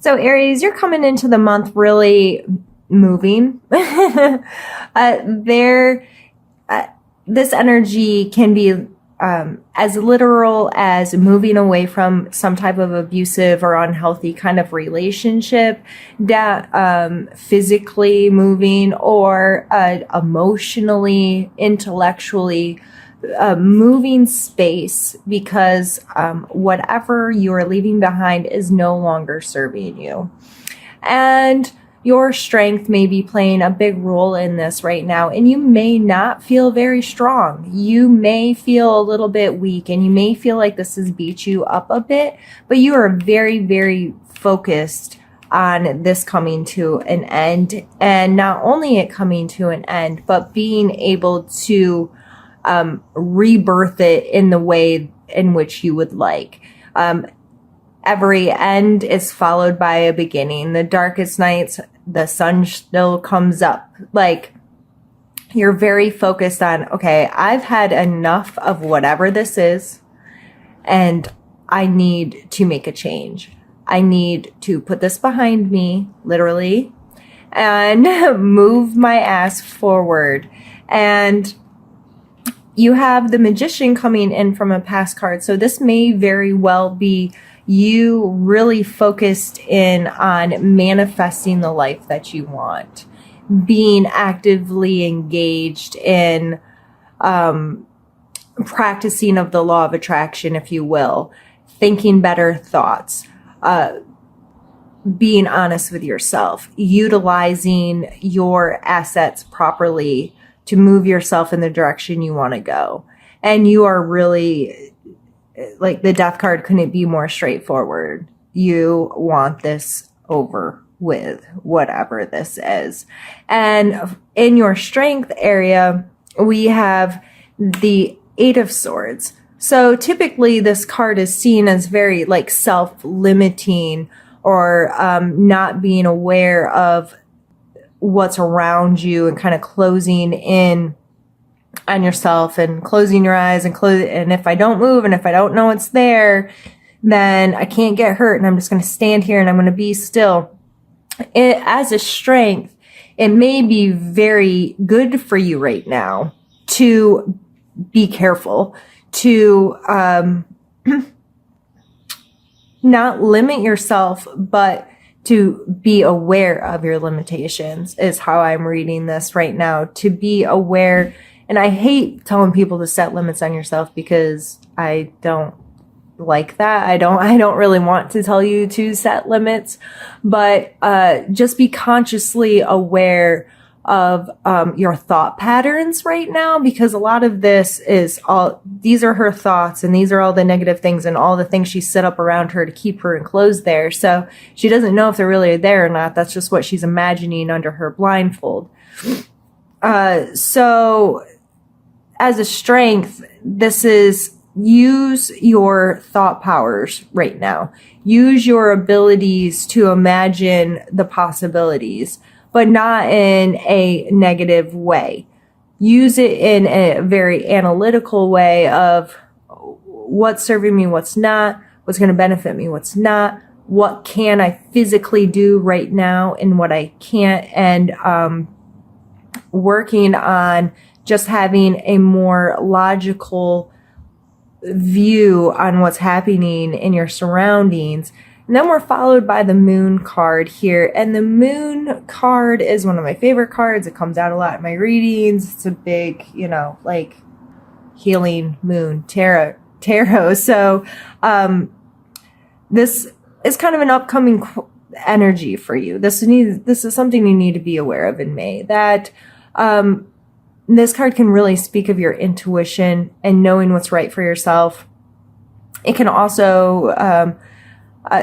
So Aries, you're coming into the month really moving. There, this energy can be as literal as moving away from some type of abusive or unhealthy kind of relationship, that physically moving, or emotionally, intellectually moving space, because whatever you are leaving behind is no longer serving you. And your strength may be playing a big role in this right now, and you may not feel very strong. You may feel a little bit weak, and you may feel like this has beat you up a bit, but you are very, very focused on this coming to an end, and not only it coming to an end, but being able to rebirth it in the way in which you would like. Every end is followed by a beginning. The darkest nights, the sun still comes up. Like, you're very focused on, okay, I've had enough of whatever this is, and I need to make a change. I need to put this behind me, literally, and move my ass forward. And you have the Magician coming in from a past card. So this may very well be you really focused in on manifesting the life that you want, being actively engaged in practicing of the law of attraction, if you will, thinking better thoughts, being honest with yourself, utilizing your assets properly to move yourself in the direction you want to go. And you are really, like, the Death card couldn't be more straightforward. You want this over with, whatever this is. And in your strength area, we have the Eight of Swords. So typically this card is seen as very like self-limiting, or not being aware of what's around you, and kind of closing in on yourself and closing your eyes and if I don't move and if I don't know it's there, then I can't get hurt, and I'm just going to stand here and I'm going to be still. As a strength, it may be very good for you right now to be careful, to not limit yourself, but to be aware of your limitations, is how I'm reading this right now. To be aware. And I hate telling people to set limits on yourself, because I don't like that. I don't really want to tell you to set limits, but just be consciously aware of your thought patterns right now, because a lot of this is these are her thoughts, and these are all the negative things and all the things she set up around her to keep her enclosed there. So she doesn't know if they're really there or not. That's just what she's imagining under her blindfold. So as a strength, this is, use your thought powers right now. Use your abilities to imagine the possibilities, but not in a negative way. Use it in a very analytical way of what's serving me, what's not, what's going to benefit me, what's not, what can I physically do right now and what I can't, and working on just having a more logical view on what's happening in your surroundings. And then we're followed by the Moon card here. And the Moon card is one of my favorite cards. It comes out a lot in my readings. It's a big, like healing moon tarot. So this is kind of an upcoming energy for you. This is something you need to be aware of in May. That this card can really speak of your intuition and knowing what's right for yourself. It can also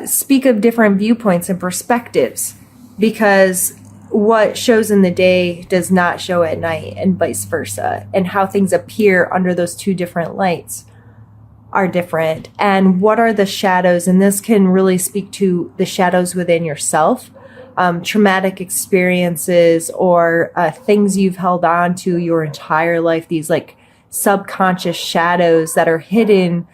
speak of different viewpoints and perspectives, because what shows in the day does not show at night, and vice versa. And how things appear under those two different lights are different. And what are the shadows? And this can really speak to the shadows within yourself. Traumatic experiences, or things you've held on to your entire life, these like subconscious shadows that are hidden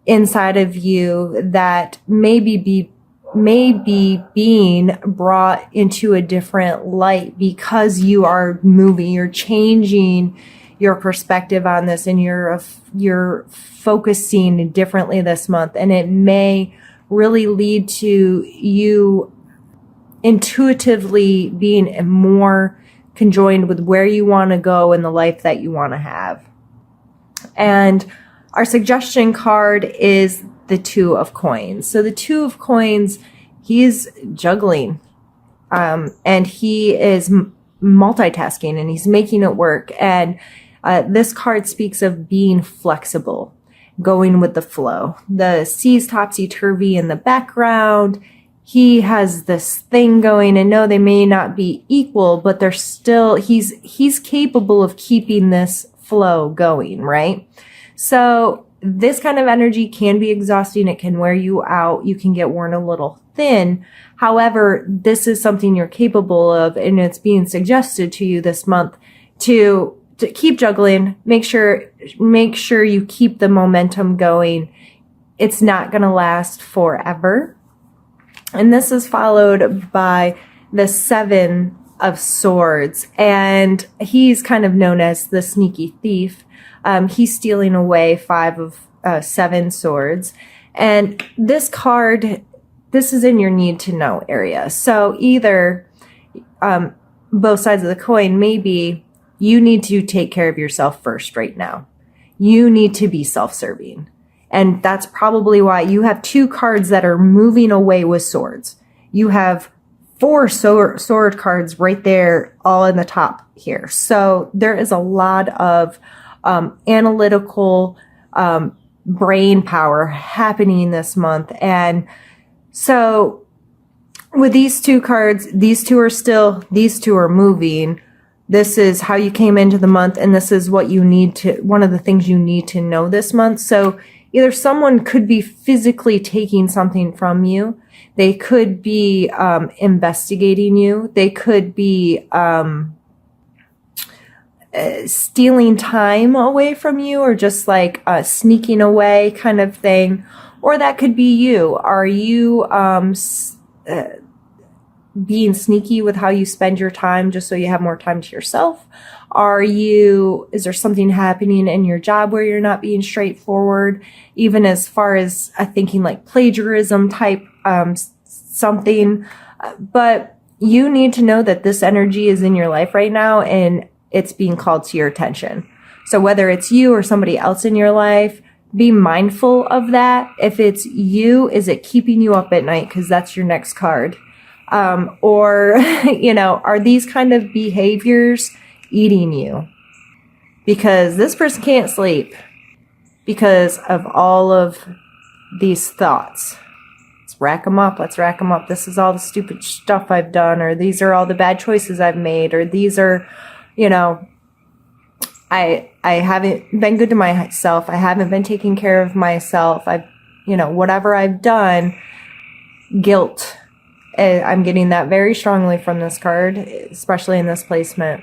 inside of you, that maybe may be being brought into a different light because you are moving, you're changing your perspective on this, and you're focusing differently this month. And it may really lead to you intuitively being more conjoined with where you want to go in the life that you want to have. And our suggestion card is the Two of Coins. So the Two of Coins, he's juggling, and he is multitasking, and he's making it work. And this card speaks of being flexible, going with the flow. The sea's topsy-turvy in the background. He has this thing going, and no, they may not be equal, but they're still, he's capable of keeping this flow going, right? So this kind of energy can be exhausting. It can wear you out. You can get worn a little thin. However, this is something you're capable of, and it's being suggested to you this month to keep juggling. Make sure you keep the momentum going. It's not going to last forever. And this is followed by the Seven of Swords, and he's kind of known as the sneaky thief. He's stealing away 5 of 7 swords. And this card, this is in your need to know area. So either both sides of the coin, maybe you need to take care of yourself first right now. You need to be self-serving. And that's probably why you have 2 cards that are moving away with swords. You have 4 sword cards right there, all in the top here. So there is a lot of analytical brain power happening this month. And so with these 2 cards, these 2 are moving. This is how you came into the month, and this is what you need to, one of the things you need to know this month. So either someone could be physically taking something from you. They could be investigating you. They could be stealing time away from you, or just like sneaking away kind of thing. Or that could be you. Are you being sneaky with how you spend your time just so you have more time to yourself? Is there something happening in your job where you're not being straightforward, even as far as thinking like plagiarism type something? But you need to know that this energy is in your life right now, and it's being called to your attention. So whether it's you or somebody else in your life, be mindful of that. If it's you, is it keeping you up at night? Because that's your next card. Or, are these kind of behaviors eating you? Because this person can't sleep because of all of these thoughts. Let's rack them up. This is all the stupid stuff I've done, or these are all the bad choices I've made, or these are, I haven't been good to myself. I haven't been taking care of myself. Whatever I've done, guilt. I'm getting that very strongly from this card, especially in this placement.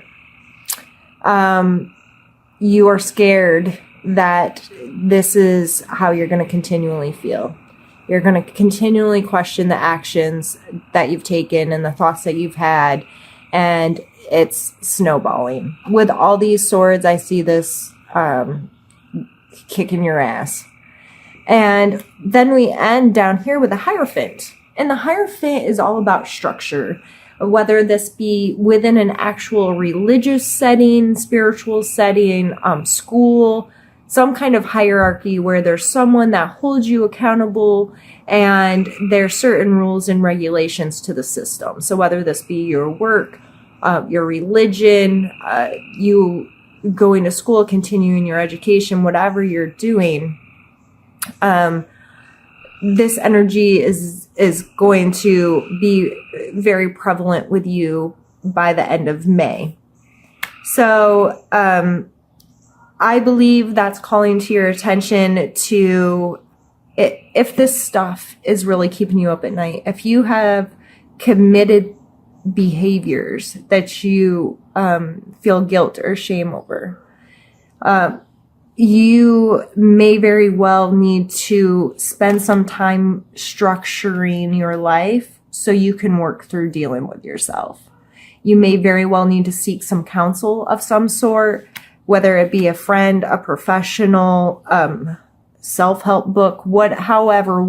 You are scared that this is how you're going to continually feel. You're going to continually question the actions that you've taken and the thoughts that you've had, and it's snowballing. With all these swords, I see this kicking your ass. And then we end down here with the Hierophant. And the Hierophant is all about structure, whether this be within an actual religious setting, spiritual setting, school, some kind of hierarchy where there's someone that holds you accountable, and there's certain rules and regulations to the system. So whether this be your work, your religion, you going to school, continuing your education, whatever you're doing, this energy is going to be very prevalent with you by the end of May. So I believe that's calling to your attention to if this stuff is really keeping you up at night, if you have committed behaviors that you feel guilt or shame over, you may very well need to spend some time structuring your life so you can work through dealing with yourself. You may very well need to seek some counsel of some sort, whether it be a friend, a professional, self-help book, whatever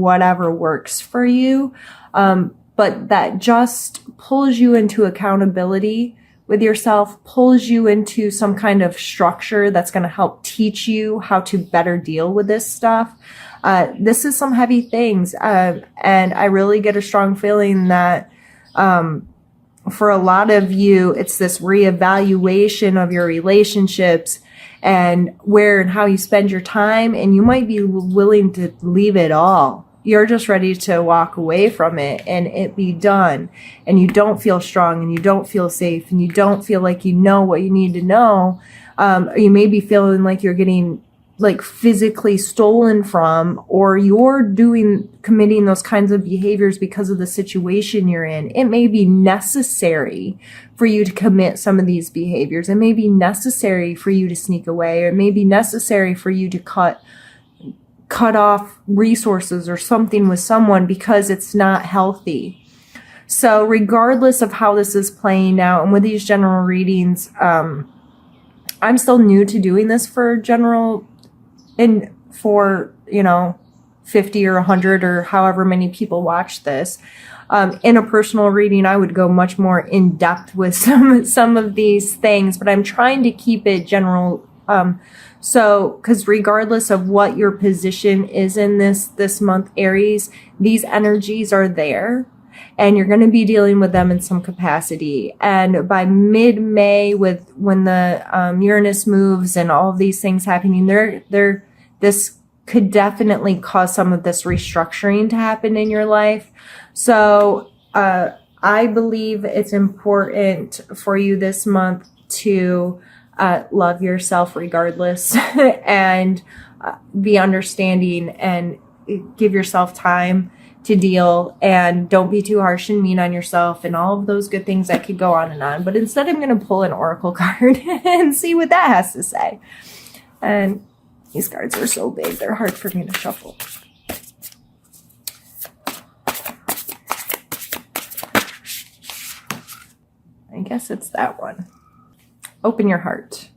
works for you. But that just pulls you into accountability with yourself, pulls you into some kind of structure that's going to help teach you how to better deal with this stuff. This is some heavy things. And I really get a strong feeling that, for a lot of you, it's this reevaluation of your relationships and where and how you spend your time. And you might be willing to leave it all. You're just ready to walk away from it and it be done. And you don't feel strong and you don't feel safe and you don't feel like you know what you need to know. Or you may be feeling like you're getting like physically stolen from, or you're committing those kinds of behaviors because of the situation you're in. It may be necessary for you to commit some of these behaviors. It may be necessary for you to sneak away, or it may be necessary for you to cut off resources or something with someone because it's not healthy. So regardless of how this is playing out, and with these general readings, I'm still new to doing this for general, and for, 50 or 100 or however many people watch this. In a personal reading, I would go much more in depth with some of these things, but I'm trying to keep it general. So, because regardless of what your position is in this month, Aries, these energies are there and you're going to be dealing with them in some capacity. And by mid-May, when the Uranus moves and all of these things happening, this could definitely cause some of this restructuring to happen in your life. So, I believe it's important for you this month to love yourself regardless and be understanding and give yourself time to deal, and don't be too harsh and mean on yourself and all of those good things that could go on and on. But instead, I'm going to pull an oracle card and see what that has to say. And these cards are so big, they're hard for me to shuffle. I guess it's that one. Open your heart.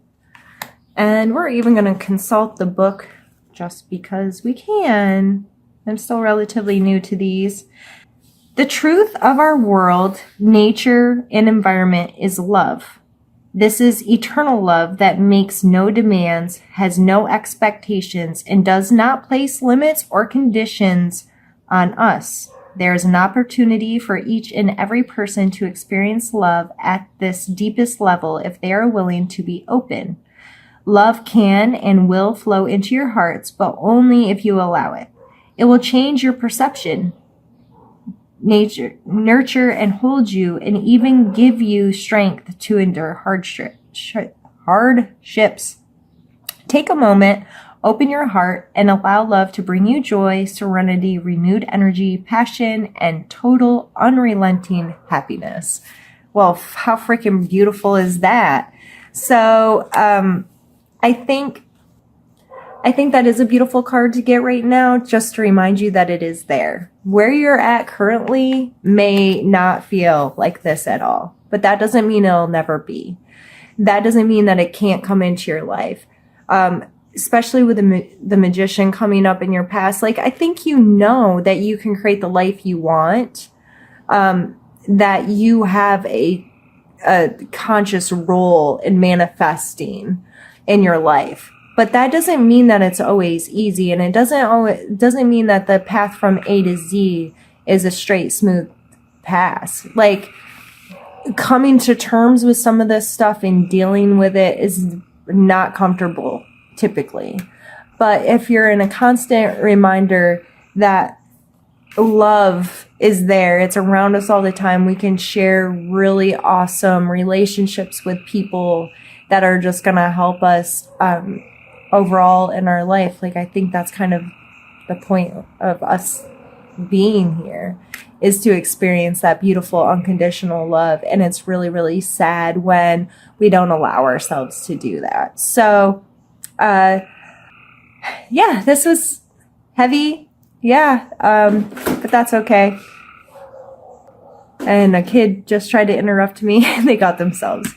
And we're even going to consult the book just because we can. I'm still relatively new to these. The truth of our world, nature, and environment is love. This is eternal love that makes no demands, has no expectations, and does not place limits or conditions on us. There is an opportunity for each and every person to experience love at this deepest level if they are willing to be open. Love can and will flow into your hearts, but only if you allow it. It will change your perception, nurture and hold you, and even give you strength to endure hardships. Take a moment, open your heart, and allow love to bring you joy, serenity, renewed energy, passion, and total unrelenting happiness. Well, how freaking beautiful is that? So, I think that is a beautiful card to get right now, just to remind you that it is there. Where you're at currently may not feel like this at all, but that doesn't mean it'll never be. That doesn't mean that it can't come into your life. Especially with the Magician coming up in your past. Like, I think you know that you can create the life you want, that you have a conscious role in manifesting in your life. But that doesn't mean that it's always easy, and it doesn't mean that the path from A to Z is a straight, smooth path. Like, coming to terms with some of this stuff and dealing with it is not comfortable, typically. But if you're in a constant reminder that love is there, it's around us all the time, we can share really awesome relationships with people that are just going to help us, overall in our life. Like, I think that's kind of the point of us being here, is to experience that beautiful unconditional love. And it's really, really sad when we don't allow ourselves to do that. So, yeah, this was heavy. Yeah, but that's okay. And a kid just tried to interrupt me. They got themselves.